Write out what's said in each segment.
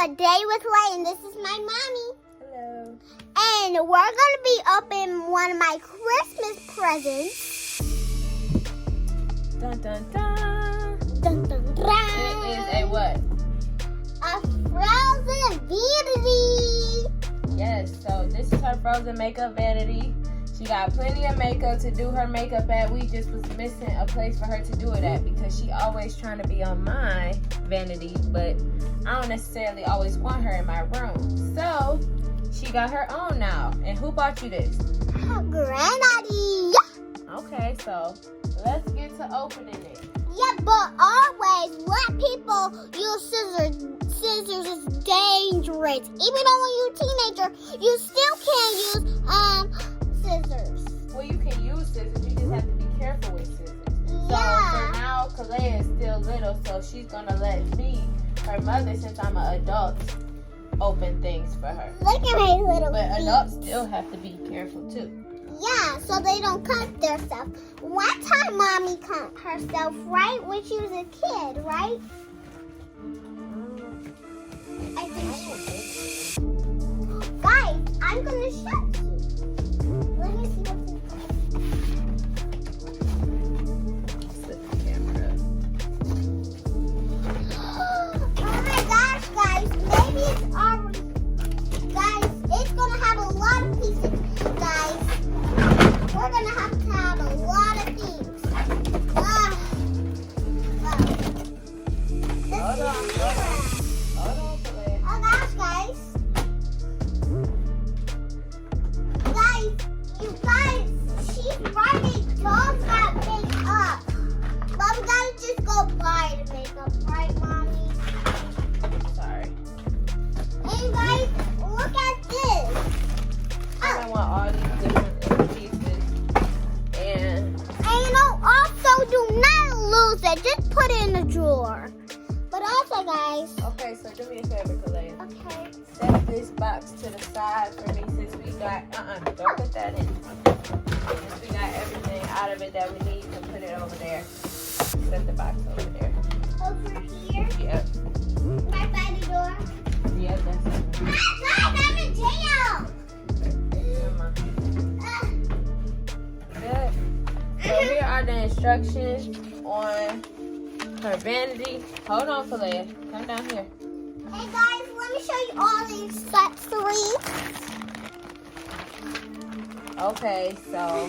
A Day with Lay, and this is my mommy. Hello. And we're going to be opening one of my Christmas presents. Dun dun dun. Dun, dun, dun. It is a what? A Frozen Vanity. Yes, so this is her Frozen makeup vanity. She got plenty of makeup to do her makeup at. We just was missing a place for her to do it at because she always trying to be on my vanity, but I don't necessarily always want her in my room. So she got her own now. And who bought you this? Her granddaddy. Okay, so let's get to opening it. Yeah, but always let people use scissors. Scissors is dangerous. Even though when you're a teenager, you still can't use scissors. Well, you can use scissors. You just have to be careful with scissors. Yeah. So for now, Kalea is still little, so she's gonna let me, her mother, since I'm an adult, open things for her. Look at my little But feet. adults still have to be careful too. Yeah, so they don't cut themselves. One time, mommy cut herself, right? When she was a kid, right? I think she did. Guys, I'm gonna show you. Let me see what's in Flip the camera up. Oh my gosh, guys. Maybe it's already. Guys, it's gonna have a lot of pieces. Guys, we're gonna have a lot of things. Hold on, Kalea. Oh gosh, guys. You guys, she's Friday dolls got makeup. But we gotta just go buy the makeup, right, mommy? Sorry. And guys, look at this. I want all these different little pieces. And Also do not lose it. Just put it in the drawer. But also, guys. okay, so do me a favor, Kalea. Okay. Set this box to the side for me since we got, don't put that in. Since we got everything out of it that we need to put it over there. Set the box over there. Over here. Yep. Right by the door. Yep, that's it. Guys, I'm in jail. Come on. Good. So here are the instructions on her vanity. Hold on, Kalea. Come down here. Hey guys, let me show you all the accessories. Okay, so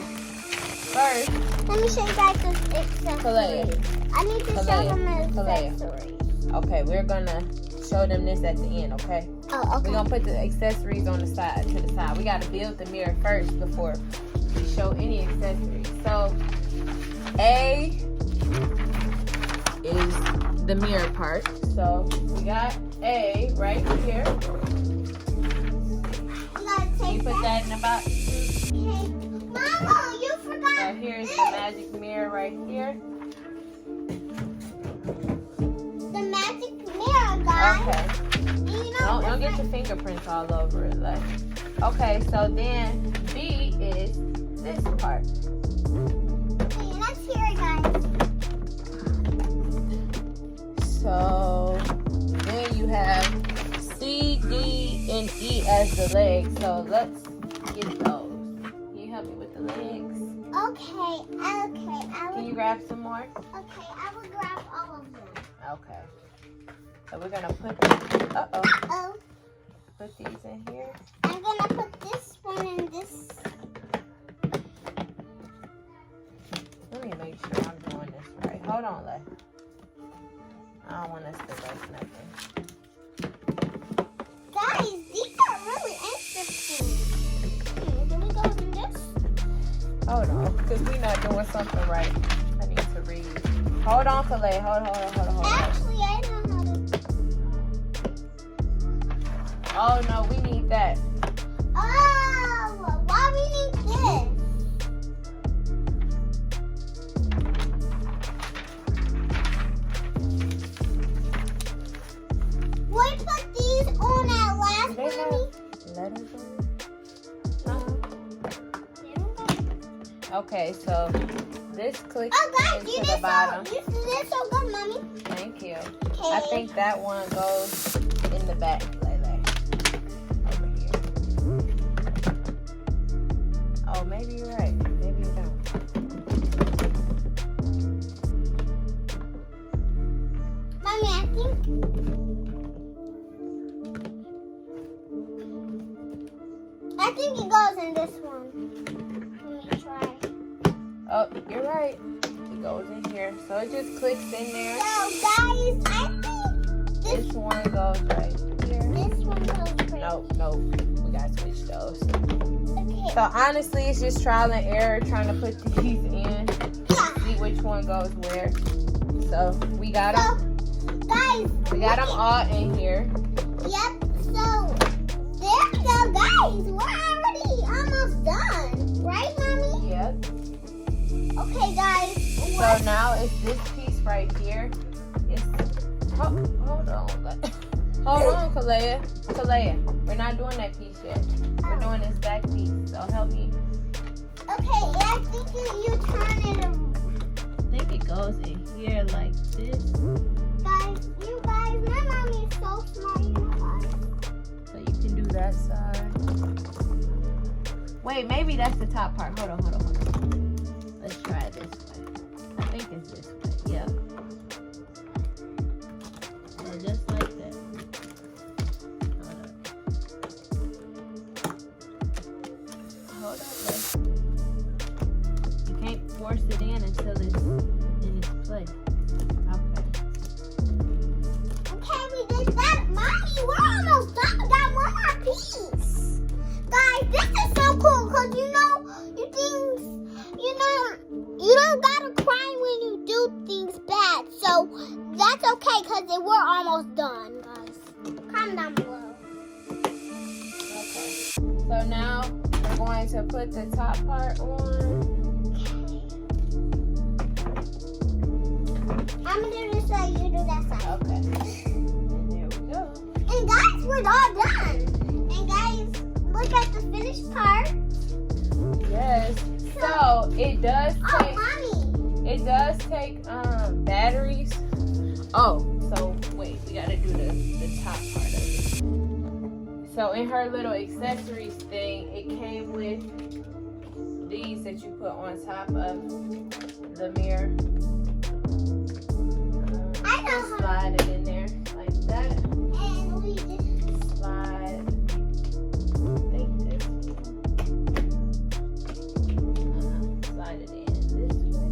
first, Let me show you guys the accessories. Kalea. I need to show them the Kalea. accessories. Okay, we're gonna show them this at the end, okay? Oh, okay. We're gonna put the accessories on the side, to the side. We gotta build the mirror first before we show any accessories. So, A is the mirror part. So, we got A right here. You gotta Can take you put that in the box? Okay. Mama, you forgot. So, here's the magic mirror right here. The magic mirror, guys. Okay. And you know, Don't get your fingerprints all over it. Like, okay, so then B is this part. Okay, let's hear it, guys. So then you have C, D, and E as the legs. So let's get those. Can you help me with the legs? Okay. Can you grab some more? Okay, I will grab all of them. Okay. So we're gonna put Oh, put these in here. I'm gonna put this one in this. Let me make sure I'm doing this right. Hold on, Leigh. I don't want us to waste nothing. Guys, these are really interesting. Do we go in this? Hold on, because we're not doing something right. I need to read. Hold on, Kalea. Hold on. Actually, I know how to. Oh no, we need that. Oh, why we need this? We put these on that last They have one. letters on it? Okay, so this clicks Oh, guys, you into did the bottom. so good, Mommy. Thank you. Okay. I think that one goes in the back, Lele. Over here. Oh, maybe you're right. Maybe you don't. Mommy, I think it goes in this one. Let me try. Oh, you're right. It goes in here. So it just clicks in there. So guys, I think This one goes right here. this one goes right. Nope. We gotta switch those. Okay. So honestly, it's just trial and error trying to put these in. Yeah. See which one goes where. So we got them. So, guys. We got them all in here. Yep. So there we go, guys. We're already almost done, right, Mommy? Yep. Okay, guys. So now it's this piece right here. It's hold on. Hold on, Kalea. We're not doing that piece yet. We're doing this back piece. So help me. Okay, I think you turn it around. I think it goes in here like this. Guys, you guys, my mommy is so smart, you know why? So you can do that side. Wait, maybe that's the top part. Hold on. Let's try it this way. I think it's this way. Yeah. So just like that. Hold up, Liz. You can't force it in until it's in its place. Okay. Okay, we did that. Mommy, we're almost done. We got one more piece. Guys, this is so cool because you don't gotta cry when you do things bad. So that's okay because we're almost done, guys. Comment down below. Okay. So now we're going to put the top part on. I'm gonna do this side, you do that side. Okay. And there we go. And guys, we're all done. And guys, look at the finished part. Yes. So it does Oh, take batteries. Oh, so wait, we gotta do the top part of it. So in her little accessories thing, it came with these that you put on top of the mirror. I know how. Slide it in there like that. And we just Slide. Think this. Slide it in this way.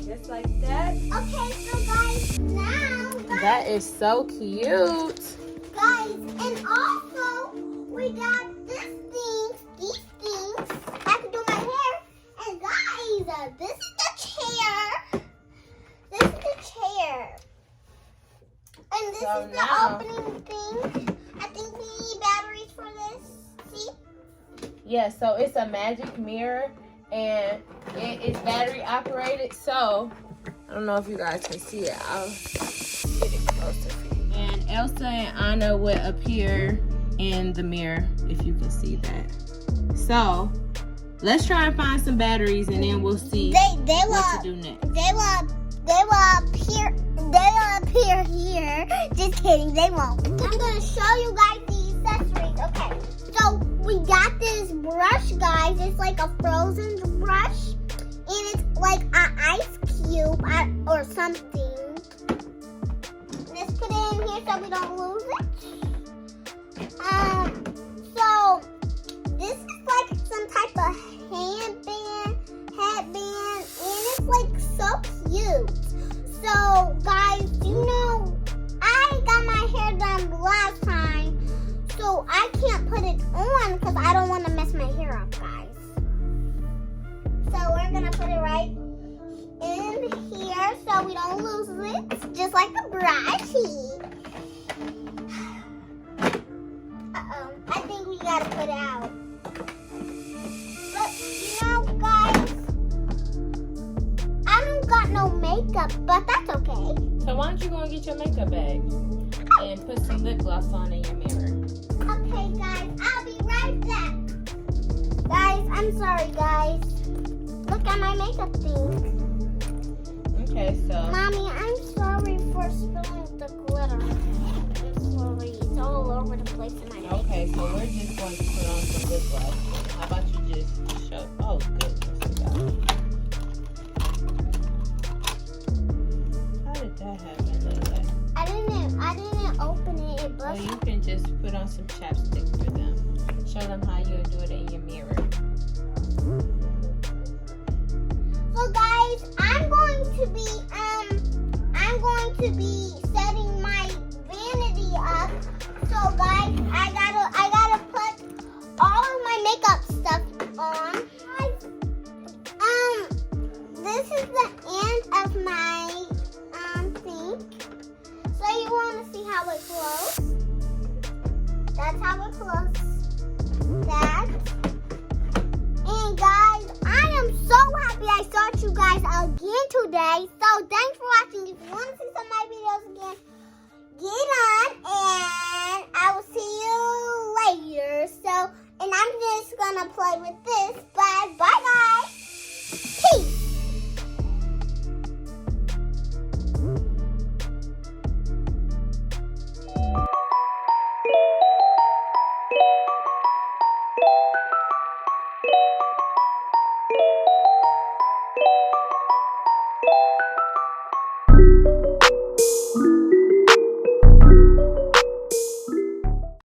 Just like that. okay, so guys, now That is so cute. guys, and also we got these things. I can do my hair. And guys, this is the chair. And this So is the now- opening thing. I think we need batteries for this. See? Yeah, so it's a magic mirror and it is battery operated. So I don't know if you guys can see it. I'll get it closer for you. And Elsa and Anna would appear in the mirror if you can see that. So let's try and find some batteries and then we'll see what to do next. They will appear here. Just kidding, they won't. I'm gonna show you guys the accessories. Okay, so we got this brush, guys. It's like a frozen brush, and it's like an ice cube or something. Let's put it in here so we don't lose it. So this is like some type of headband, and it's like so cute. So, guys, I got my hair done last time, so I can't put it on because I don't want to mess my hair up, guys. So, we're going to put it right in here so we don't lose it, just like the brush. Uh-oh, I think we got to put it out. But, guys, I don't got no makeup, but that's okay. So why don't you go and get your makeup bag and put some lip gloss on in your mirror? Okay, guys, I'll be right back. Guys, I'm sorry, guys. Look at my makeup thing. Okay, so Mommy, I'm sorry for spilling the glitter. Okay, so we're just going to put on some lip gloss. How about you just show? Oh, goodness. How did that happen, Layla? I didn't open it. It Well, busted. you can just put on some chapstick for them. Show them how you'll do it in your mirror. So guys, I'm going to be setting my vanity up. So guys, I gotta put all of my makeup stuff on. This is the end of my thing. So you want to see how it flows? That's how it flows. That. And guys, I am so happy I saw you guys again today. So thanks for watching. If you want to see some of my videos again, get on and I will see you later. So, and I'm just gonna play with this. Bye guys. Peace.